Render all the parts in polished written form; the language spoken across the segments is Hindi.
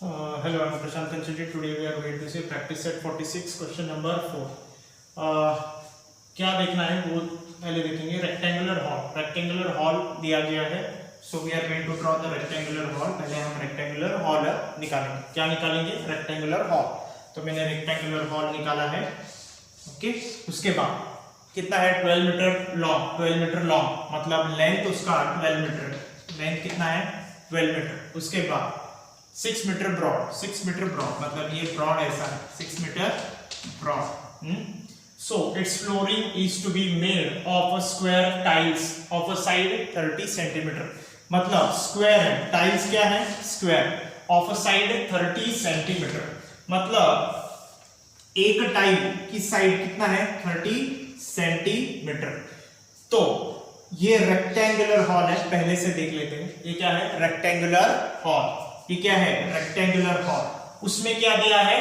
Hello, I'm Prashant Kancheti. Today we are going to see practice set 46 question number 4. क्या देखना है वो पहले देखेंगे. रेक्टेंगुलर हॉल दिया गया है. So we are going to draw the rectangular hall. पहले हम रेक्टेंगुलर हॉल निकालेंगे. क्या निकालेंगे? Rectangular hall. तो मैंने रेक्टेंगुलर हॉल निकाला है. ओके, उसके बाद कितना है? 12 मीटर लॉन्ग. 12 मीटर लॉन्ग मतलब लेंथ उसका 12 मीटर. लेंथ कितना है? 12 मीटर. उसके बाद 6 मीटर ब्रॉड. 6 मीटर ब्रॉड मतलब ये ब्रॉड ऐसा है. 6 metre broad. So its flooring is to be made of a square tiles of a side 30 centimeter. मतलब स्क्वायर है. टाइल्स क्या है? Square. Of a side 30 centimetre मतलब एक टाइल की साइड कितना है? 30 सेंटीमीटर. तो ये रेक्टेंगुलर हॉल है. पहले से देख लेते हैं. ये क्या है? Rectangular hall. ये क्या है? Rectangular hall. उसमें क्या दिया है?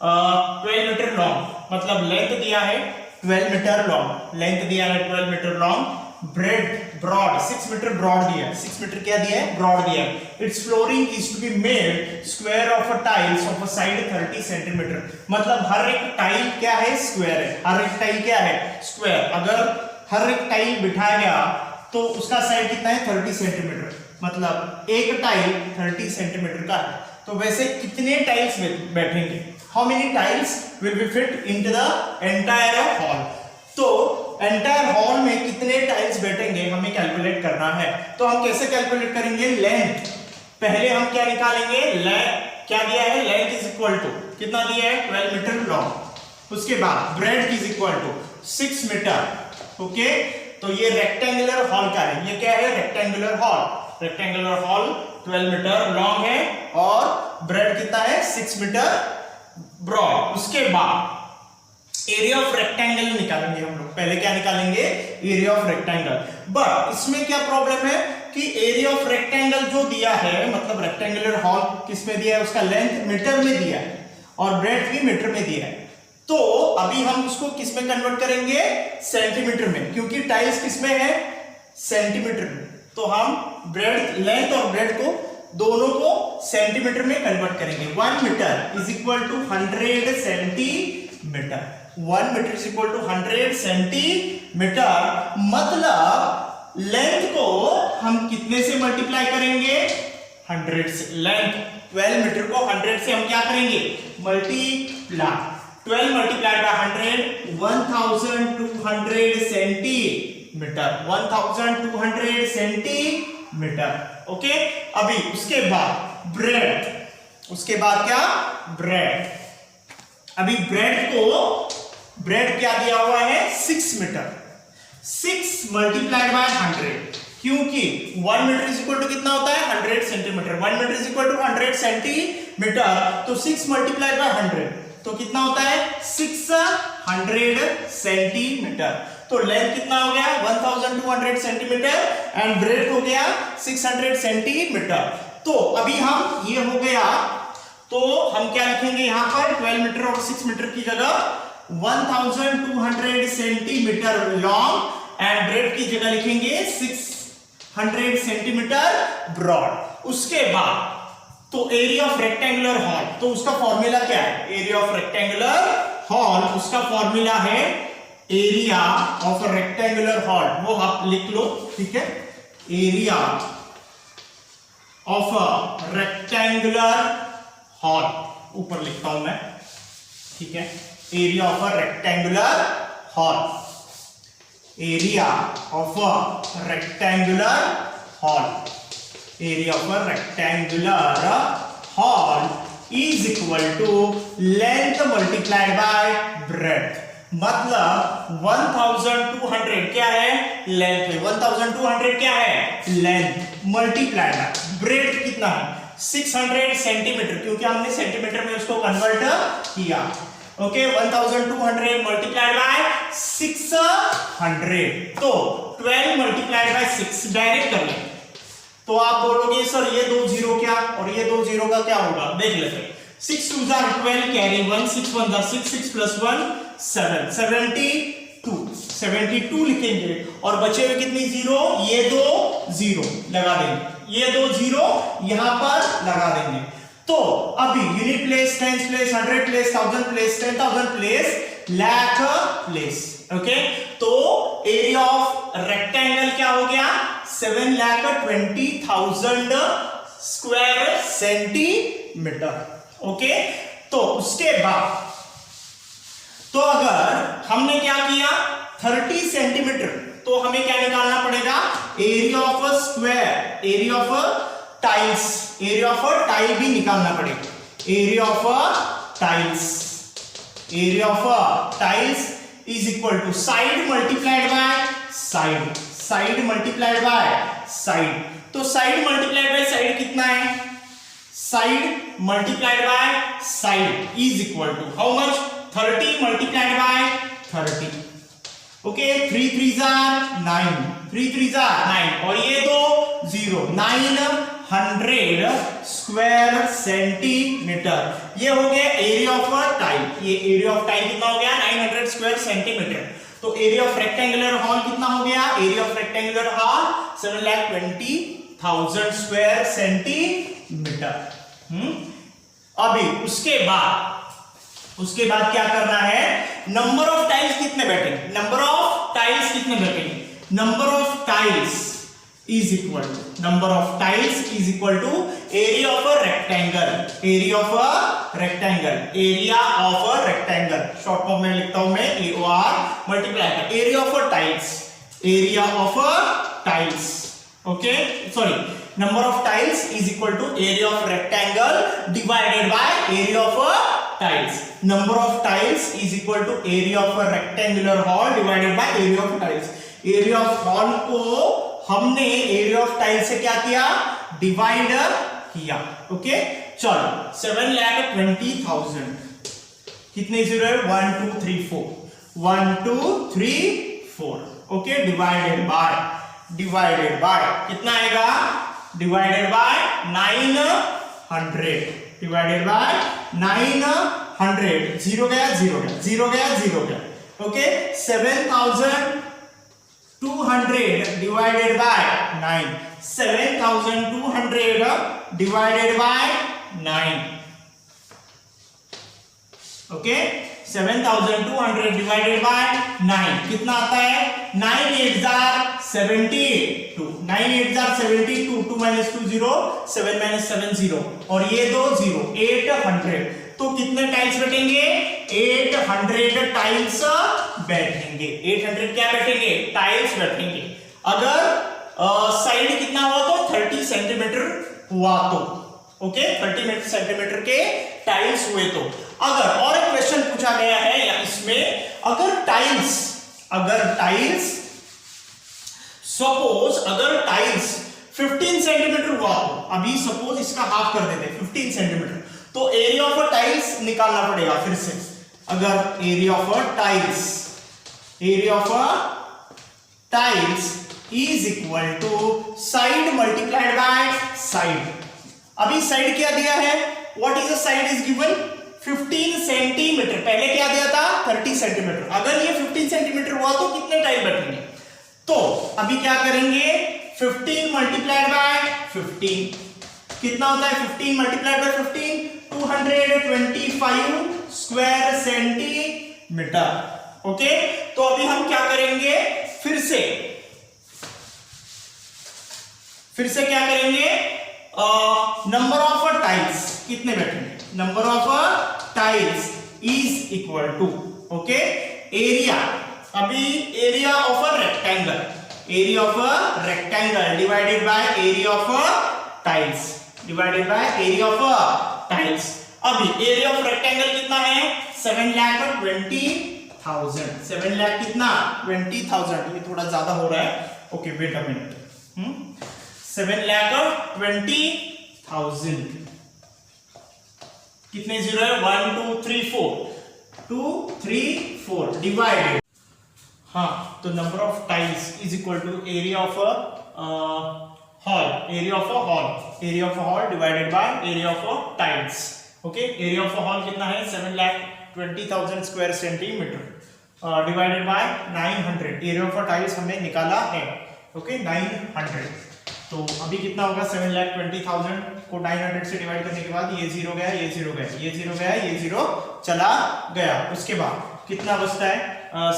12 मीटर लॉन्ग मतलब लेंथ दिया है 12 मीटर लॉन्ग. लेंथ दिया है 12 metre long. Broad 6 metre broad दिया है. 6 मीटर क्या दिया है? ब्रॉड दिया है. Its flooring is to be made square of a tiles of a side 30 centimetre मतलब हर एक टाइल क्या है? स्क्वायर है. हर एक टाइल क्या है? स्क्वायर. अगर हर एक टाइल बिठाया गया तो उसका साइड कितना है? 30 सेंटीमीटर मतलब एक टाइल 30 सेंटीमीटर का है. तो वैसे कितने टाइल्स बैठेंगे? How many tiles will be fit into the entire hall? तो एंटायर हॉल में कितने टाइल्स बैठेंगे हमें कैलकुलेट करना है. तो हम कैसे कैलकुलेट करेंगे? लेंथ. पहले हम क्या निकालेंगे? क्या दिया है? लेंथ इज इक्वल टू कितना दिया है? 12 मीटर लॉन्ग. उसके बाद breadth is equal to 6 metre. Okay, तो ये रेक्टेंगुलर हॉल का है. ये क्या है? Rectangular hall. Rectangular hall 12 metre long है और ब्रेड कितना है? 6 मीटर ब्रॉड. उसके बाद एरिया ऑफ रेक्टेंगल निकालेंगे हम लोग. पहले क्या निकालेंगे? Area of rectangle. बट इसमें क्या प्रॉब्लम है कि एरिया ऑफ रेक्टेंगल जो दिया है मतलब रेक्टेंगुलर हॉल किसमें दिया है? उसका लेंथ मीटर में दिया है और ब्रेड्थ भी मीटर में दिया है. तो अभी हम उसको किस में कन्वर्ट करेंगे? सेंटीमीटर में, क्योंकि टाइल्स किसमें है? सेंटीमीटर में. तो हम ब्रेड्थ, लेंथ और ब्रेड्थ को दोनों को सेंटीमीटर में कन्वर्ट करेंगे. 1 metre is equal to 100 centimetre. 1 metre is equal to 100 centimetre मतलब लेंथ को हम कितने से मल्टीप्लाई करेंगे? 100 से. लेंथ 12 मीटर को 100 से हम क्या करेंगे? Multiply. 12 multiplied by 100 1200 centimetre. 1200 centimetre. Okay, अभी उसके बाद ब्रेड. उसके बाद क्या? ब्रेड. अभी ब्रेड क्या दिया हुआ है? 6 मीटर. 6 मल्टीप्लाइड बाय 100 क्योंकि 1 मीटर इज इक्वल टू कितना होता है? 100 centimetre. 1 metre is equal to 100 centimetre. तो 6 मल्टीप्लाइड बाय 100 तो कितना होता है? 600 सेंटीमीटर. तो लेंथ कितना हो गया? 1200 सेंटीमीटर एंड ब्रेड्थ हो गया 600 सेंटीमीटर. तो अभी हम ये हो गया तो हम क्या लिखेंगे यहां पर? 12 मीटर और 6 मीटर की जगह 1200 सेंटीमीटर लॉन्ग एंड ब्रेड्थ की जगह लिखेंगे 600 सेंटीमीटर ब्रॉड. उसके बाद तो एरिया ऑफ रेक्टेंगुलर हॉल, तो उसका फॉर्मूला क्या है? एरिया ऑफ रेक्टेंगुलर हॉल उसका फॉर्मूला है area of a rectangular hall. वो आप लिख लो. ठीक है, area of a rectangular hall ऊपर लिखता हूं मैं. ठीक है, area of a rectangular hall. Area of a rectangular hall. Area of a rectangular hall is equal to length multiplied by breadth मतलब 1200 क्या है? लेंथ है. 1200 क्या है? लेंथ मल्टीप्लाइड बाय ब्रेड्थ कितना है? 600 सेंटीमीटर क्योंकि हमने सेंटीमीटर में उसको कन्वर्ट किया. ओके, 1200 मल्टीप्लाइड बाय 600 तो 12 मल्टीप्लाइड बाय 6 डायरेक्ट कर लें. तो आप बोलोगे सर ये 2 जीरो क्या और ये 2 जीरो का क्या होगा? देख लेते हैं. 6 2 12 कैरी 1 6 1 6 6 प्लस 1 7 72 लिखेंगे और बचे हुए कितनी जीरो? ये 2 जीरो लगा देंगे. ये 2 जीरो यहां पर लगा देंगे तो अभी unit place, tens place, 100 place, 1000 place, 10,000 place, lakh place. Okay, तो एरिया ऑफ रेक्टेंगल क्या हो गया? 7,20,000 स्क्वायर सेंटीमीटर। ओके, तो उसके बाद तो अगर हमने क्या किया 30 सेंटीमीटर, तो हमें क्या निकालना पड़ेगा? Area of a square, area of a tiles, area of a tile भी निकालना पड़ेगा। Area of a tiles, area of a tiles is equal to side multiplied by side, side multiplied by side. तो साइड मल्टीप्लाइड बाय साइड कितना है? Side multiplied by side is equal to how much? 30 multiplied by 30। Okay, 3 3 9, 3 3 9 और ये दो 0, 900 स्क्वायर सेंटीमीटर। ये हो गया एरिया ऑफ अ टाइल। ये एरिया ऑफ टाइल कितना हो गया? 900 स्क्वायर सेंटीमीटर। तो एरिया ऑफ रेक्टेंगुलर हॉल कितना हो गया? Area of rectangular hall 7,20,000 square centimetre. अभी उसके बाद क्या करना है? नंबर ऑफ टाइल्स कितने बैठेंगे? नंबर ऑफ टाइल्स कितने बैठेंगे? Number of tiles is equal to, number of tiles is equal to area of a rectangle, area of a rectangle, area of a rectangle, short form में लिखता हूं मैं AOR मल्टीप्लाई कर area of a tiles, area of a tiles. Okay, sorry, number of tiles is equal to area of rectangle divided by area of a tiles. Number of tiles is equal to area of a rectangular hall divided by area of tiles. Area of hall को हमने area of tiles से क्या किया? डिवाइड किया। ओके, चलो 7,20,000 कितने जीरो है? 1 2 3 4, 1 2 3 4। ओके, डिवाइडेड बाय कितना आएगा? Divided by 900, divided by 900, zero गया, जीरो गया, जीरो गया, जीरो गया। Okay, 7,200 divided by 9, 7,200 divided by 9। Okay, 7,200 divided by 9 कितना आता है? 9 8 72, 9 8 72, 2 minus 2 0, 7 minus 7 0 और ये दो 0, 800। तो कितने टाइल्स बैठेंगे? 800 टाइल्स बैठेंगे। 800 क्या बैठेंगे? टाइल्स बैठेंगे। अगर साइड कितना हुआ तो 30 सेंटीमीटर हुआ तो, ओके, 30 सेंटीमीटर के टाइल्स हुए तो। अगर और एक क्वेश्चन पूछा गया है या इसमें, अगर टाइल्स सपोज अगर टाइल्स 15 सेंटीमीटर हुआ तो, अभी सपोज इसका हाफ कर देते 15 सेंटीमीटर, तो एरिया ऑफ अ टाइल्स निकालना पड़ेगा फिर से। अगर area of a tiles is equal to side multiplied by side. अभी साइड क्या दिया है? What is the side is given? 15 centimetre. पहले क्या दिया था? 30 सेंटीमीटर। अगर ये 15 सेंटीमीटर हुआ तो कितने टाइल बैठेंगे? तो अभी क्या करेंगे? 15 मल्टीप्लाइड बाय 15 कितना होता है? 15 multiplied by 15 225 square centimetre. Okay, तो अभी हम क्या करेंगे? फिर से क्या करेंगे? नंबर ऑफ टाइल्स कितने बैठेंगे? Number of tiles is equal to, okay, area, अभी area of a rectangle, area of a rectangle divided by area of tiles, divided by area of tiles. अभी एरिया ऑफ रेक्टेंगल कितना है? 7,20,000। 7 लाख कितना? 20,000। ये थोड़ा ज्यादा हो रहा है। Okay, wait a minute. 7,20,000 कितने जीरो है? 1 2 3 4, 2 3 4 डिवाइडेड, हाँ, तो number of tiles is equal to area of hall, area of a hall divided by area of tiles. Okay, area of hall कितना है? 7,20,000 square centimetre divided by 900। Area of tiles हमने निकाला है, ओके, 900। तो अभी कितना होगा 7,20,000 को 900 से डिवाइड करने के बाद ये 0 गया, ये 0 गया, ये 0 गया, ये 0 चला गया। उसके बाद कितना बचता है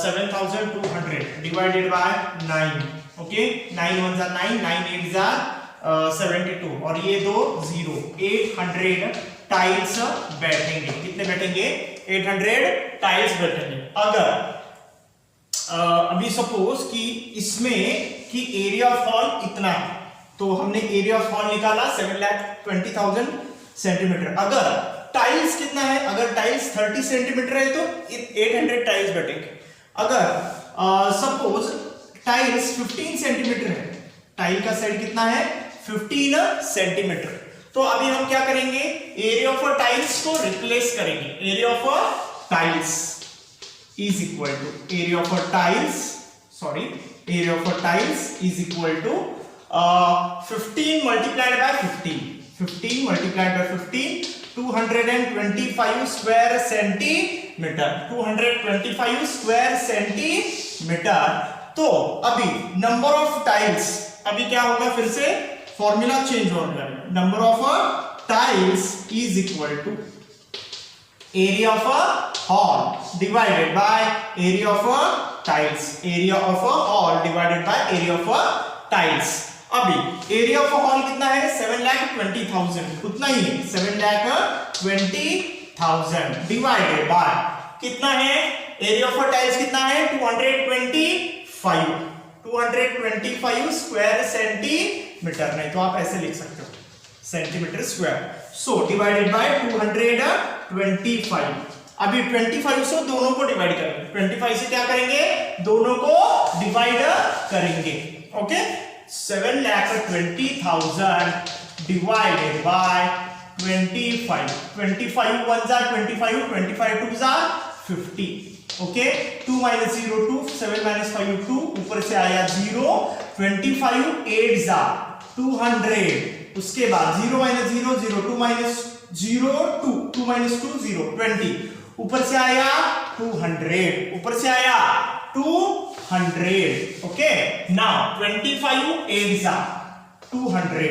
7,200 डिवाइडेड बाय 9। ओके 9 1 जा 9, 9 8 जा 72 और ये दो 0, 800 टाइल्स बैठेंगे। कितने बैठेंगे 800 टाइल्स बैठेंगे। अगर अभी सपोज कि इसमें कि एरिया ऑफ हॉल इतना है, तो हमने एरिया ऑफ हॉल निकाला 7,20,000 सेंटीमीटर। अगर टाइल्स कितना है, अगर टाइल्स 30 सेंटीमीटर है तो 800 टाइल्स बैठेंगे। अगर सपोज टाइल्स 15 सेंटीमीटर है, टाइल का साइड कितना है 15 सेंटीमीटर, तो अभी हम क्या करेंगे एरिया ऑफ टाइल्स को रिप्लेस करेंगे। Area of tiles is equal to area of a tiles is equal to 15 multiplied by 15 multiplied by 15 225 square centimeter 225 square centimeter। तो अभी नंबर ऑफ टाइल्स, अभी क्या होगा फिर से फॉर्मूला चेंज हो गया। Number of tiles is equal to area of a hall divided by area of a tiles, area of a hall divided by area of a tiles। अभी area of a hall कितना है 7,20,000, उतना ही है 7,20,000 डिवाइडेड बाय कितना है area of a tiles कितना है 225 स्क्वायर सेंटीमीटर, नहीं तो आप ऐसे लिख सकते हो centimetre square. So divided by 225। अभी 25 से दोनों को डिवाइड करेंगे, 25 से क्या करेंगे दोनों को डिवाइड करेंगे। ओके 7,20,000 डिवाइडेड बाय 25 25 1 जा 25 25 2 जा 50। ओके 2 - 0 2 7 - 5 2 ऊपर से आया 0 25 8 जा 200। उसके बाद 0 - 0 0 2 - 0 2 2 - 2 0 20 ऊपर से आया 200 ऊपर से आया 200। ओके नाउ 25 8 जा 200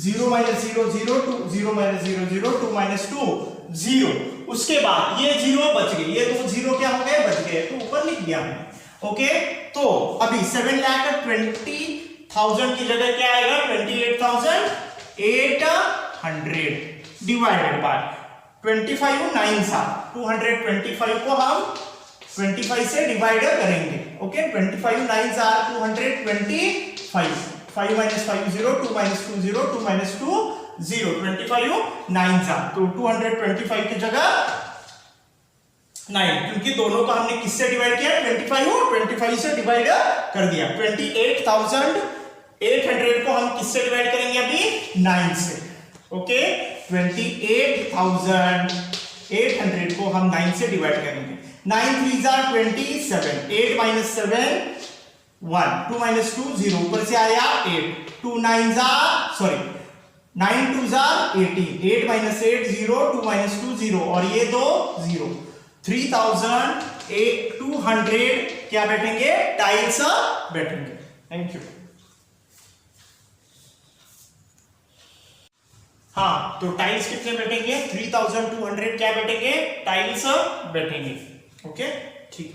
0 - 0 0 2 0 - 0 0 2 - 2 0। उसके बाद ये 0 बच गए, ये दो 0 क्या हो गए बच गए, तो ऊपर लिख दिया मैंने। ओके तो अभी 7,20,000 की जगह क्या आएगा 28,800 डिवाइडेड बाय 25 9 सा 225 को हम 25 से डिवाइड करेंगे। ओके 25 9 सा 225 5 - 5 0 2 - 2 0 2 - 2 0 25 9 सा तो 225 की जगह 9, क्योंकि दोनों को हमने किससे डिवाइड किया 25 से डिवाइड कर दिया। 28,800 को हम किससे डिवाइड करेंगे अभी 9 से। ओके 28,800 को हम 9 से डिवाइड करेंगे। 9 3 जा 27 8 - 7 1 2 - 2 0 ऊपर से आया 8 2 9 जा 9 2 जा 18 8 - 8 0 2 - 2 0 और ये दो 0 3,200 क्या बैठेंगे टाइल्स बैठेंगे। Thank you. हाँ तो टाइल्स कितने बैठेंगे 3,200 क्या बैठेंगे टाइल्स बैठेंगे। ओके ठीक।